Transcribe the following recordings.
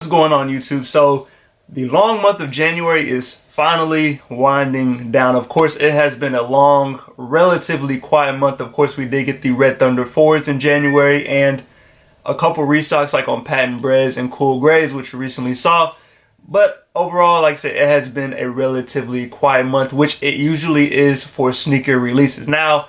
What's going on, YouTube? So the long month of January is finally winding down. Of course, it has been a long, relatively quiet month. Of course, we did get the Red Thunder 4s in January and a couple restocks like on Patent Breads and Cool Grays, which we recently saw. But overall, like I said, it has been a relatively quiet month, which it usually is for sneaker releases. Now,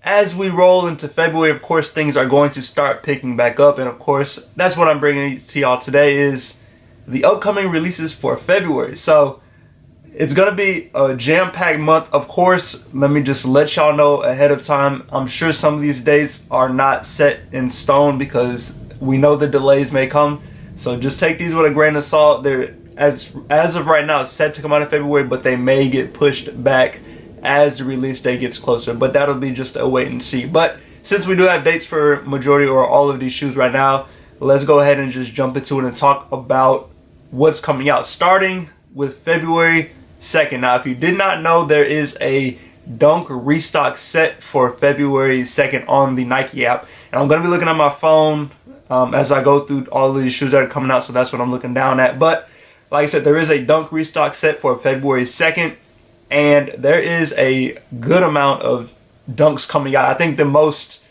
as we roll into February, of course, things are going to start picking back up. And of course, that's what I'm bringing to y'all today is the upcoming releases for February. So it's going to be a jam-packed month. Of course, let me just let y'all know ahead of time. I'm sure some of these dates are not set in stone because we know the delays may come. So just take these with a grain of salt. They're, as of right now, it's set to come out in February, but they may get pushed back as the release date gets closer, but that'll be just a wait and see. But since we do have dates for majority or all of these shoes right now, let's go ahead and just jump into it and talk about what's coming out, starting with February 2nd. Now, if you did not know, there is a Dunk restock set for February 2nd on the Nike app, and I'm going to be looking at my phone as I go through all of these shoes that are coming out, so that's what I'm looking down at. But like I said, there is a Dunk restock set for February 2nd. And there is a good amount of dunks coming out. I think the most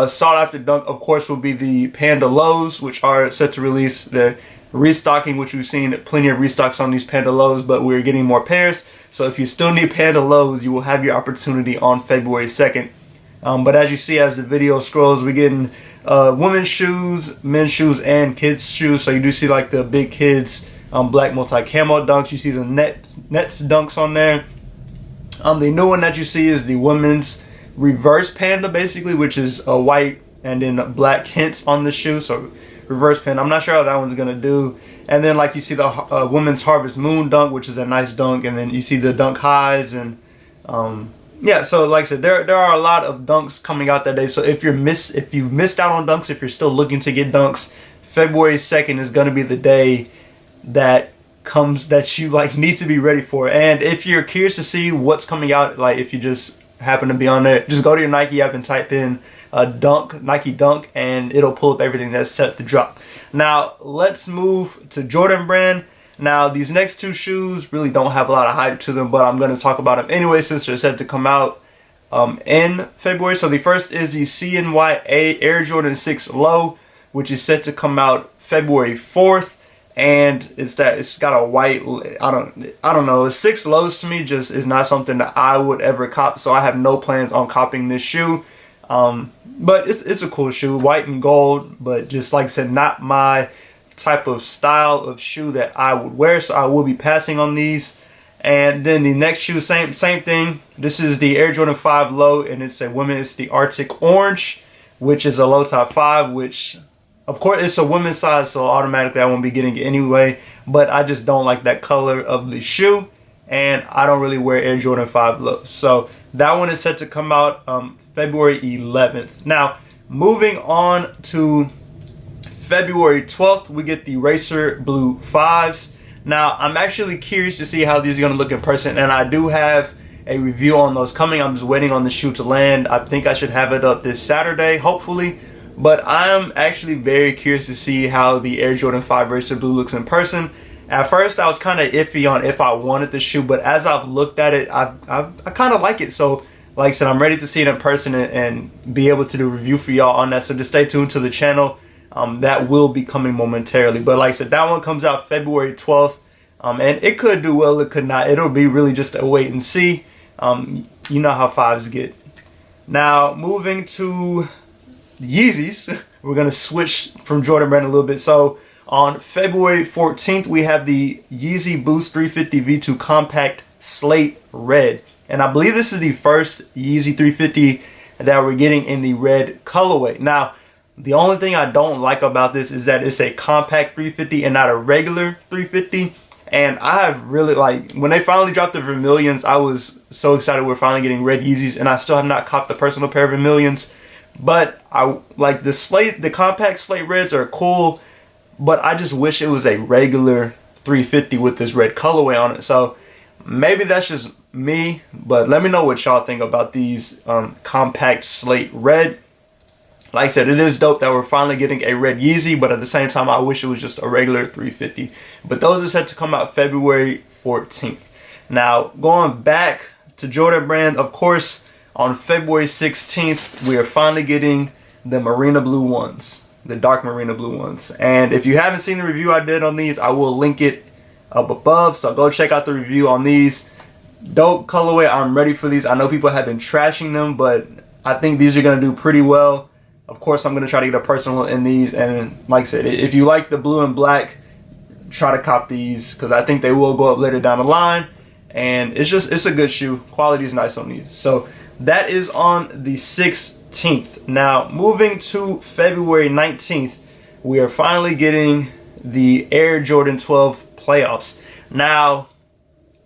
sought after dunk, of course, will be the Panda Lows, which are set to release. The restocking, which we've seen plenty of restocks on these Panda Lows, but we're getting more pairs. So if you still need Panda Lows, you will have your opportunity on February 2nd. But as you see, as the video scrolls, we're getting women's shoes, men's shoes, and kids' shoes. So you do see like the big kids black multi-camo dunks. You see the Nets dunks on there. The new one that you see is the women's reverse panda, basically, which is a white and then black hints on the shoe. So reverse panda. I'm not sure how that one's gonna do. And then like you see the women's Harvest Moon dunk, which is a nice dunk. And then you see the dunk highs and yeah. So like I said, there are a lot of dunks coming out that day. So if you've missed out on dunks, if you're still looking to get dunks, February 2nd is gonna be the day that you like need to be ready for. And if you're curious to see what's coming out, like if you just happen to be on there, just go to your Nike app and type in Nike Dunk, and it'll pull up everything that's set to drop. Now let's move to Jordan Brand. Now these next two shoes really don't have a lot of hype to them, but I'm going to talk about them anyway since they're set to come out in February. So the first is the Cnya Air Jordan 6 Low, which is set to come out February 4th. And it's got a white, I don't know, 6 lows to me just is not something that I would ever cop, so I have no plans on copying this shoe. But it's a cool shoe, white and gold, but just like I said, not my type of style of shoe that I would wear, so I will be passing on these. And then the next shoe, same thing. This is the Air Jordan 5 Low, and it's the Arctic Orange, which is a low top 5, which of course, it's a women's size, so automatically I won't be getting it anyway. But I just don't like that color of the shoe, and I don't really wear Air Jordan 5 Lows. So that one is set to come out February 11th. Now, moving on to February 12th, we get the Racer Blue 5s. Now, I'm actually curious to see how these are going to look in person, and I do have a review on those coming. I'm just waiting on the shoe to land. I think I should have it up this Saturday, hopefully. But I'm actually very curious to see how the Air Jordan 5 Racer Blue looks in person. At first, I was kind of iffy on if I wanted the shoe, but as I've looked at it, I kind of like it. So, like I said, I'm ready to see it in person and be able to do a review for y'all on that. So just stay tuned to the channel. That will be coming momentarily. But like I said, that one comes out February 12th. And it could do well, it could not. It'll be really just a wait and see. You know how 5s get. Now, moving to Yeezys, we're going to switch from Jordan Brand a little bit. So on February 14th, we have the Yeezy Boots 350 V2 Compact Slate Red. And I believe this is the first Yeezy 350 that we're getting in the red colorway. Now, the only thing I don't like about this is that it's a compact 350 and not a regular 350. And I have really, like, when they finally dropped the Vermilions, I was so excited we're finally getting red Yeezys, and I still have not copped the personal pair of Vermilions. But I like the compact Slate Reds are cool, but I just wish it was a regular 350 with this red colorway on it. So maybe that's just me, but let me know what y'all think about these compact Slate Red. Like I said, it is dope that we're finally getting a red Yeezy, but at the same time, I wish it was just a regular 350. But those are set to come out February 14th. Now, going back to Jordan Brand, of course, on February 16th, we are finally getting the Marina blue ones, the dark Marina blue ones. And if you haven't seen the review I did on these, I will link it up above. So go check out the review on these. Dope colorway. I'm ready for these. I know people have been trashing them, but I think these are going to do pretty well. Of course, I'm going to try to get a personal in these. And like I said, if you like the blue and black, try to cop these because I think they will go up later down the line. And it's a good shoe. Quality is nice on these. So that is on the 16th. Now, moving to February 19th, we are finally getting the Air Jordan 12 playoffs. Now,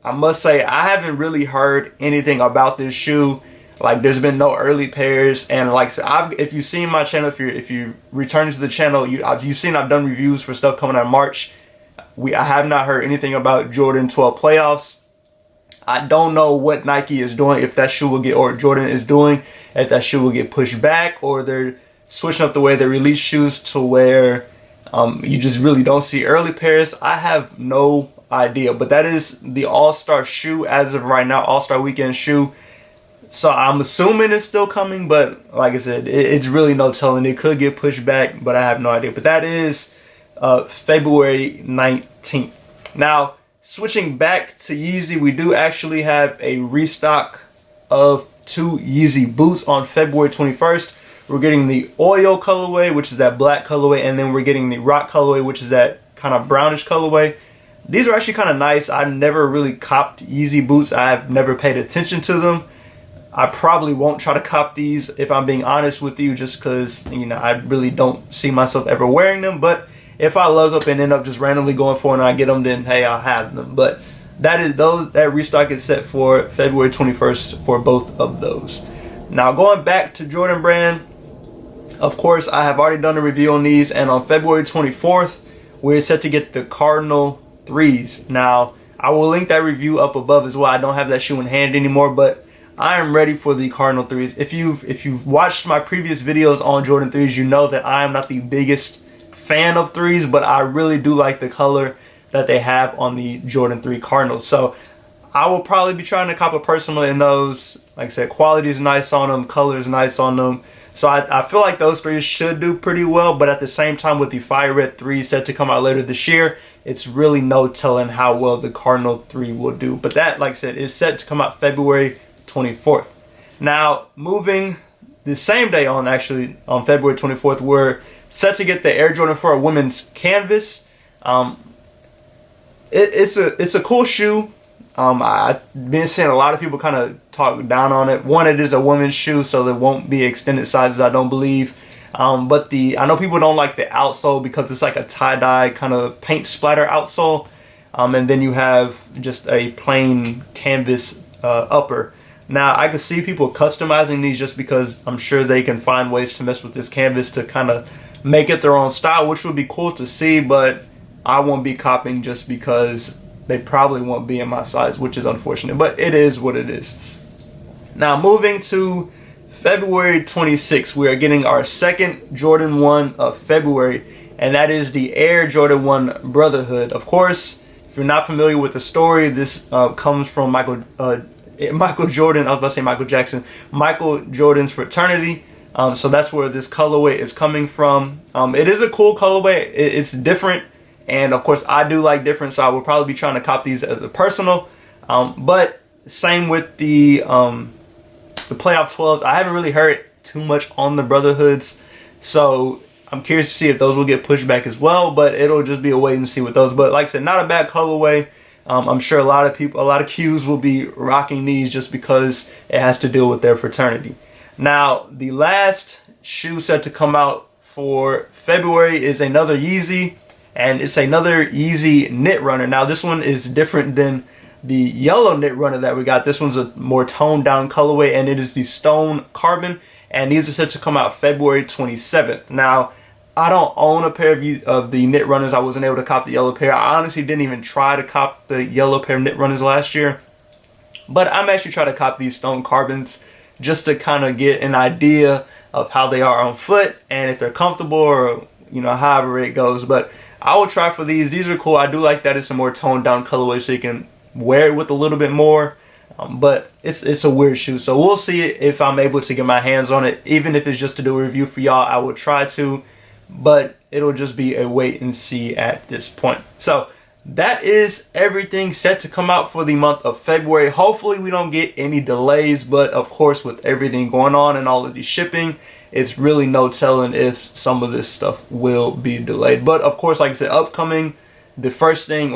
I must say, I haven't really heard anything about this shoe. Like, there's been no early pairs, and like I said, if you've seen my channel, if you return to the channel, you've seen I've done reviews for stuff coming out in March. I have not heard anything about Jordan 12 playoffs. I don't know what Nike is doing, if that shoe will get, or Jordan is doing, if that shoe will get pushed back, or they're switching up the way they release shoes to where you just really don't see early pairs. I have no idea, but that is the All-Star shoe as of right now, All-Star Weekend shoe. So I'm assuming it's still coming, but like I said, it's really no telling. It could get pushed back, but I have no idea. But that is February 19th. Now, switching back to Yeezy, we do actually have a restock of 2 Yeezy Boots on February 21st. We're getting the oil colorway, which is that black colorway, and then we're getting the rock colorway, which is that kind of brownish colorway. These are actually kind of nice. I never really copped Yeezy Boots. I've never paid attention to them. I probably won't try to cop these, if I'm being honest with you, just because, I really don't see myself ever wearing them. But if I lug up and end up just randomly going for it and I get them, then hey, I'll have them. But that restock is set for February 21st for both of those. Now, going back to Jordan Brand, of course, I have already done a review on these, and on February 24th, we're set to get the Cardinal Threes. Now, I will link that review up above as well. I don't have that shoe in hand anymore, but I am ready for the Cardinal Threes. If you've watched my previous videos on Jordan 3s, you know that I am not the biggest fan of 3s, but I really do like the color that they have on the Jordan 3 Cardinals. So I will probably be trying to cop a personal in those. Like I said, quality is nice on them, color is nice on them. So I feel like those 3s should do pretty well, but at the same time, with the Fire Red 3 set to come out later this year, it's really no telling how well the Cardinal 3 will do. But that, like I said, is set to come out February 24th. Now, moving the same day on February 24th, we're set to get the Air Jordan 4 women's canvas. It's a cool shoe. I've been seeing a lot of people kind of talk down on it. One, it is a women's shoe, so there won't be extended sizes, I don't believe. But I know people don't like the outsole because it's like a tie-dye kind of paint splatter outsole. And then you have just a plain canvas upper. Now, I can see people customizing these just because I'm sure they can find ways to mess with this canvas to kind of make it their own style, which would be cool to see, but I won't be copying just because they probably won't be in my size, which is unfortunate, but it is what it is. Now, moving to February 26th, we are getting our second Jordan 1 of February, and that is the Air Jordan 1 Brotherhood. Of course, if you're not familiar with the story, this comes from Michael Jordan. I was about to say Michael Jackson. Michael Jordan's fraternity. So that's where this colorway is coming from. It is a cool colorway. It's different. And of course, I do like different. So I will probably be trying to cop these as a personal. But same with the playoff 12s. I haven't really heard too much on the Brotherhoods. So I'm curious to see if those will get pushed back as well. But it'll just be a wait and see with those. But like I said, not a bad colorway. I'm sure a lot of Qs will be rocking these just because it has to deal with their fraternity. Now, the last shoe set to come out for February is another Yeezy, and it's another Yeezy knit runner. Now, this one is different than the yellow knit runner that we got. This one's a more toned down colorway, and it is the Stone Carbon, and these are set to come out February 27th. Now, I don't own a pair of the knit runners. I wasn't able to cop the yellow pair. I honestly didn't even try to cop the yellow pair of knit runners last year. But I'm actually trying to cop these Stone Carbons just to kind of get an idea of how they are on foot and if they're comfortable or, you know, however it goes. But I will try for these. These are cool. I do like that it's a more toned down colorway so you can wear it with a little bit more. But it's a weird shoe. So we'll see if I'm able to get my hands on it. Even if it's just to do a review for y'all, I will try to. But it'll just be a wait and see at this point. So that is everything set to come out for the month of February. Hopefully we don't get any delays. But of course, with everything going on and all of the shipping, it's really no telling if some of this stuff will be delayed. But of course, like I said, upcoming, the first thing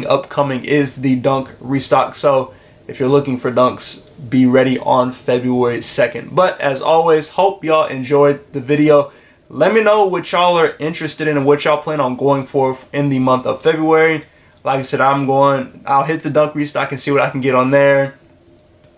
upcoming is the Dunk restock. So if you're looking for Dunks, be ready on February 2nd. But as always, hope y'all enjoyed the video. Let me know what y'all are interested in and what y'all plan on going for in the month of February. Like I said, I'll hit the Dunk restock and see what I can get on there.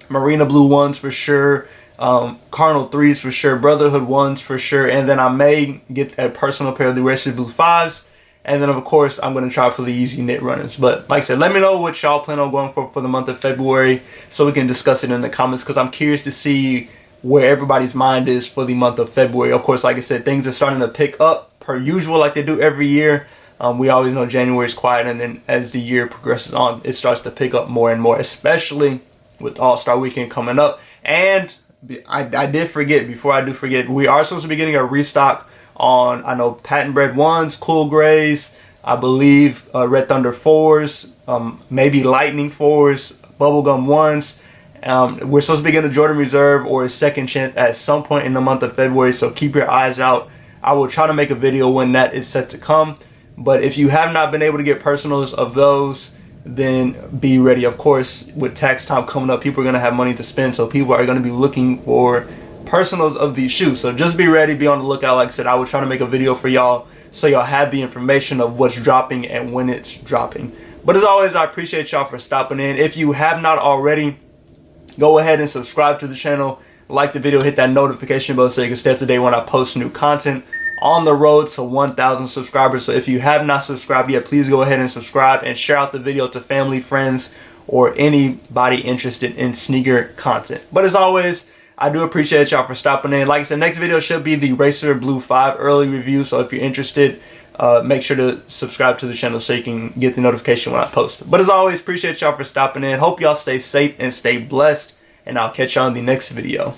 Marina blue ones for sure. Cardinal Threes for sure, Brotherhood ones for sure, and then I may get a personal pair of the Yeezy Blue 5s, and then of course I'm going to try for the Yeezy knit runners. But like I said, let me know what y'all plan on going for the month of February so we can discuss it in the comments, because I'm curious to see where everybody's mind is for the month of February. Of course, like I said, things are starting to pick up per usual like they do every year. We always know January is quiet, and then as the year progresses on, it starts to pick up more and more, especially with All-Star Weekend coming up. And I did forget, before I do forget, we are supposed to be getting a restock on, I know, Patent Bread 1s, Cool Grays, I believe Red Thunder 4s, maybe Lightning 4s, Bubblegum 1s. We're supposed to be getting a Jordan Reserve or a Second Chance at some point in the month of February, so keep your eyes out. I will try to make a video when that is set to come. But if you have not been able to get personals of those, then be ready. Of course, with tax time coming up, people are going to have money to spend, so people are going to be looking for personals of these shoes. So just be ready, be on the lookout. Like I said, I will try to make a video for y'all so y'all have the information of what's dropping and when it's dropping. But as always, I appreciate y'all for stopping in. If you have not already, go ahead and subscribe to the channel, like the video, hit that notification bell so you can stay up to date when I post new content. On the road to 1,000 subscribers. So if you have not subscribed yet, please go ahead and subscribe and share out the video to family, friends, or anybody interested in sneaker content. But as always, I do appreciate y'all for stopping in. Like I said, next video should be the Racer Blue 5 early review. So if you're interested, make sure to subscribe to the channel so you can get the notification when I post. But as always, appreciate y'all for stopping in. Hope y'all stay safe and stay blessed. And I'll catch y'all in the next video.